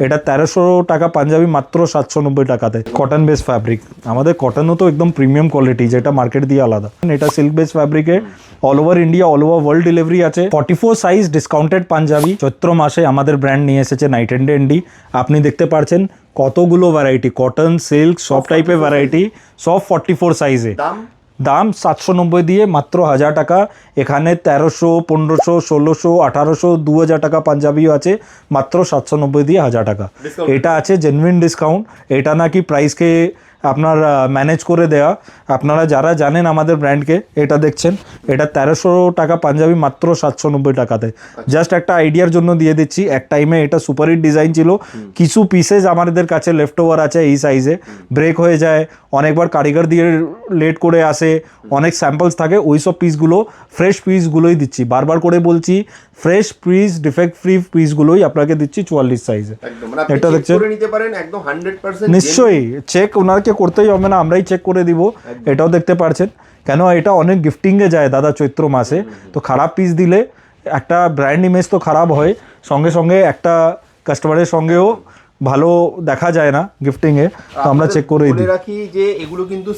এটা 1300 টাকা পাঞ্জাবি মাত্র 790 টাকাতে। কটন বেস ফ্যাব্রিক, আমাদের কটনও তো একদম প্রিমিয়াম কোয়ালিটি, যেটা মার্কেট দিয়ে আলাদা। এটা সিল্ক বেস ফ্যাব্রিকে all over India all over world delivery আছে। 44 সাইজ ডিসকাউন্টেড পাঞ্জাবি চৈত্র মাসে আমাদের ব্র্যান্ড নিয়ে এসেছে নাইট অ্যান্ড এন্ডি। আপনি দেখতে পাচ্ছেন কতগুলো ভ্যারাইটি, কটন সিল্ক সব টাইপের ভ্যারাইটি, সব 44 সাইজে। দাম 790 দিয়ে মাত্র 1000 টাকা। এখানে 1300, 1500, 1600, 1800, 2000 টাকা পাঞ্জাবিও আছে, মাত্র 790 দিয়ে 1000 টাকা। এটা আছে জেনুইন ডিসকাউন্ট, এটা নাকি প্রাইসকে আপনার ম্যানেজ করে দেওয়া। আপনারা যারা জানেন আমাদের ব্র্যান্ডকে, এটা দেখছেন, এটা 1300 টাকা পাঞ্জাবি মাত্র 790 টাকাতে। জাস্ট একটা আইডিয়ার জন্য দিয়ে দিচ্ছি, এক টাইমে এটা সুপারহিট ডিজাইন ছিল, কিছু পিসেস আমাদের কাছে লেফট ওভার আছে এই সাইজে, ব্রেক হয়ে যায়, অনেকবার কারিগর দিয়ে লেট করে আসে, অনেক স্যাম্পলস থাকে, ওই সব পিসগুলো ফ্রেশ পিসগুলোই দিচ্ছি। বারবার করে বলছি, ফ্রেশ পিস, ডিফেক্ট ফ্রি পিসগুলোই আপনাকে দিচ্ছি 44 সাইজে। এটা দেখছেন, নিশ্চয়ই চেক ওনাকে করতেই হবে না, আমরাই চেক করে দিব। এটাও দেখতে পাচ্ছেন, কেন এটা অনেক গিফটিংয়ে যায় দাদা চৈত্র মাসে। তো খারাপ পিস দিলে একটা ব্র্যান্ড ইমেজ তো খারাপ হয়, সঙ্গে সঙ্গে একটা কাস্টমারের সঙ্গেও ভালো দেখা যায় না গিফটিংয়ে। তো আমরা চেক করেই দিই। রাখি যে এগুলো কিন্তু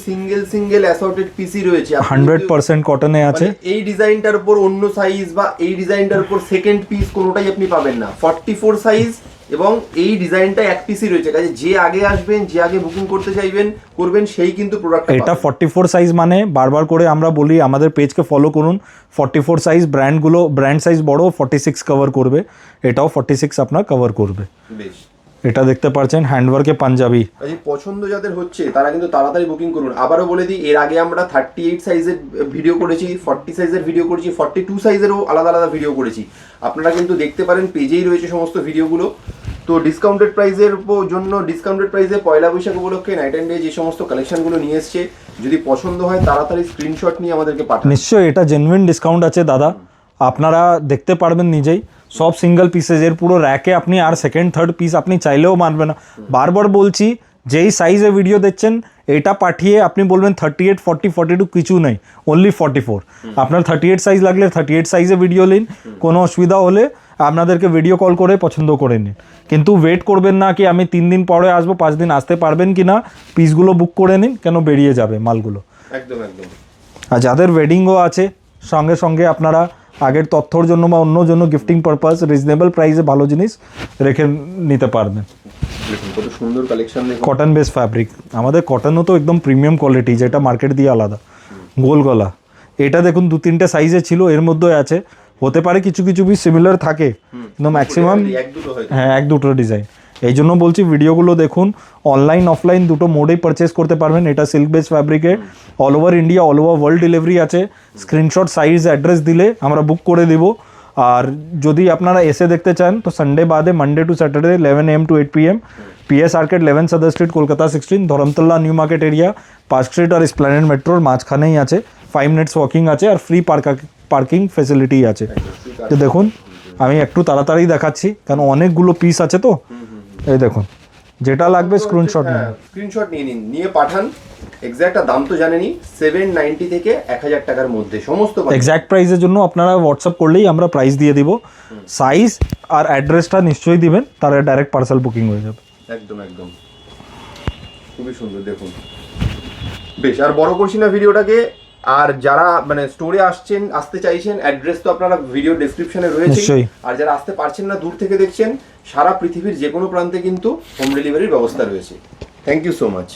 সিঙ্গেল অ্যাসর্টেড পিসি রয়েছে, 100% কটনে আছে। এই ডিজাইনটার উপর অন্য সাইজ বা এই ডিজাইনটার উপর সেকেন্ড পিস কোনোটাই আপনি পাবেন না। 44 সাইজ এবং এই ডিজাইনটা এক পিসই রয়েছে, কাজে যে আগে আসবেন, যে আগে বুকিং করতে চাইবেন করবেন, সেই কিন্তু প্রোডাক্ট। এটা 44 সাইজ মানে বারবার করে আমরা বলি আমাদের পেজকে ফলো করুন। 44 সাইজ ব্র্যান্ডগুলো, ব্র্যান্ড সাইজ বড় 46 কভার করবে, এটাও 46 আপনার কভার করবে। বেশ, এটা দেখতে পাচ্ছেন হ্যান্ডওয়ার্কে পাঞ্জাবি। পছন্দ যাদের হচ্ছে তারা কিন্তু তাড়াতাড়ি বুকিং করুন। আবারও বলে দিই, এর আগে আমরা 38 সাইজের ভিডিও করেছি, 40 সাইজের ভিডিও করেছি, 42 সাইজেরও আলাদা আলাদা ভিডিও করেছি। আপনারা কিন্তু দেখতে পারেন, পেজেই রয়েছে সমস্ত ভিডিওগুলো। তো ডিসকাউন্টেড প্রাইসের জন্য, ডিসকাউন্টেড প্রাইসে পয়লা বৈশাখ উপলক্ষে নাইট অ্যান্ড ডে যে সমস্ত কালেকশনগুলো নিয়ে এসছে, যদি পছন্দ হয় তাড়াতাড়ি স্ক্রিনশট নিয়ে আমাদেরকে পাঠান। নিশ্চয়ই এটা জেনুইন ডিসকাউন্ট আছে দাদা, আপনারা দেখতে পারবেন নিজেই। সব সিঙ্গেল পিসেস, এর পুরো র্যাকে আপনি আর সেকেন্ড থার্ড পিস আপনি চাইলেও মানবে না। বারবার বলছি, যেই সাইজে ভিডিও দেখছেন এটা পাঠিয়ে আপনি বলবেন 38, 40, 42 কিছু নেই, অনলি 44। আপনার 38 সাইজ লাগলে 38 সাইজে ভিডিও নিন, কোনো অসুবিধা হলে আপনাদেরকে ভিডিও কল করে পছন্দ করে নিন। কিন্তু ওয়েট করবেন না কি আমি 3 দিন পরে আসবো, 5 দিন আসতে পারবেন কি না, পিসগুলো বুক করে নিন, কেন বেরিয়ে যাবে মালগুলো। একদম একদম। আর যাদের ওয়েডিংও আছে, সঙ্গে সঙ্গে আপনারা আগের তথ্যর জন্য বা অন্য জন্য গিফটিং পারপাস রিজনেবল প্রাইসে ভালো জিনিস রেখে নিতে পারবেন। কত সুন্দর কালেকশন। কটন বেস ফ্যাব্রিক, আমাদের কটনও তো একদম প্রিমিয়াম কোয়ালিটি, যেটা মার্কেট দিয়ে আলাদা। গোল গলা, এটা দেখুন 2-3টে সাইজে ছিল, এর মধ্যে আছে, হতে পারে কিছু কিছু পিস সিমিলার থাকে, কিন্তু ম্যাক্সিমাম হ্যাঁ 1-2টো ডিজাইন। এই জন্য বলছি ভিডিওগুলো দেখুন, অনলাইন অফলাইন দুটো মোডেই পারচেস করতে পারবেন। এটা সিল্ক বেস ফ্যাব্রিকে all over India all over world delivery আছে। স্ক্রিনশট সাইজ অ্যাড্রেস দিলে আমরা বুক করে দিব। আর যদি আপনারা এসে দেখতে চান তো সানডে বাদে Monday to Saturday 11 AM to 8 PM, PS arcade 11 Sudder Street, Kolkata 16, Dharmatala New Market area, Park Street আর এসপ্ল্যানেড মেট্রোর মাঝখানেই আছে। 5 মিনিটস ওয়াকিং আছে আর ফ্রি পার্কিং ফেসিলিটি আছে। তো দেখুন, আমি একটু তাড়াতাড়ি দেখাচ্ছি কারণ অনেকগুলো পিস আছে। তো এই দেখুন, যেটা লাগবে স্ক্রিনশট নিয়ে নিন, নিয়ে পাঠান। এক্স্যাক্ট দাম তো জানেনই, 790 থেকে 1000 টাকার মধ্যে সমস্ত। এক্স্যাক্ট প্রাইসের জন্য আপনারা হোয়াটসঅ্যাপ করলেই আমরা প্রাইস দিয়ে দিব। সাইজ আর অ্যাড্রেসটা নিশ্চয়ই দিবেন, তাহলে ডাইরেক্ট পার্সেল বুকিং হয়ে যাবে। একদম একদম, খুবই সুন্দর দেখুন। বেশ, আর বড় করছি না ভিডিওটাকে। আর যারা মানে স্টোরে আসতে চাইছেন, অ্যাড্রেস তো আপনারা ভিডিও ডেসক্রিপশনে রয়েছে। আর যারা আসতে পারছেন না, দূর থেকে দেখছেন, সারা পৃথিবীর যে কোনো প্রান্তে কিন্তু হোম ডেলিভারির ব্যবস্থা রয়েছে। Thank you so much.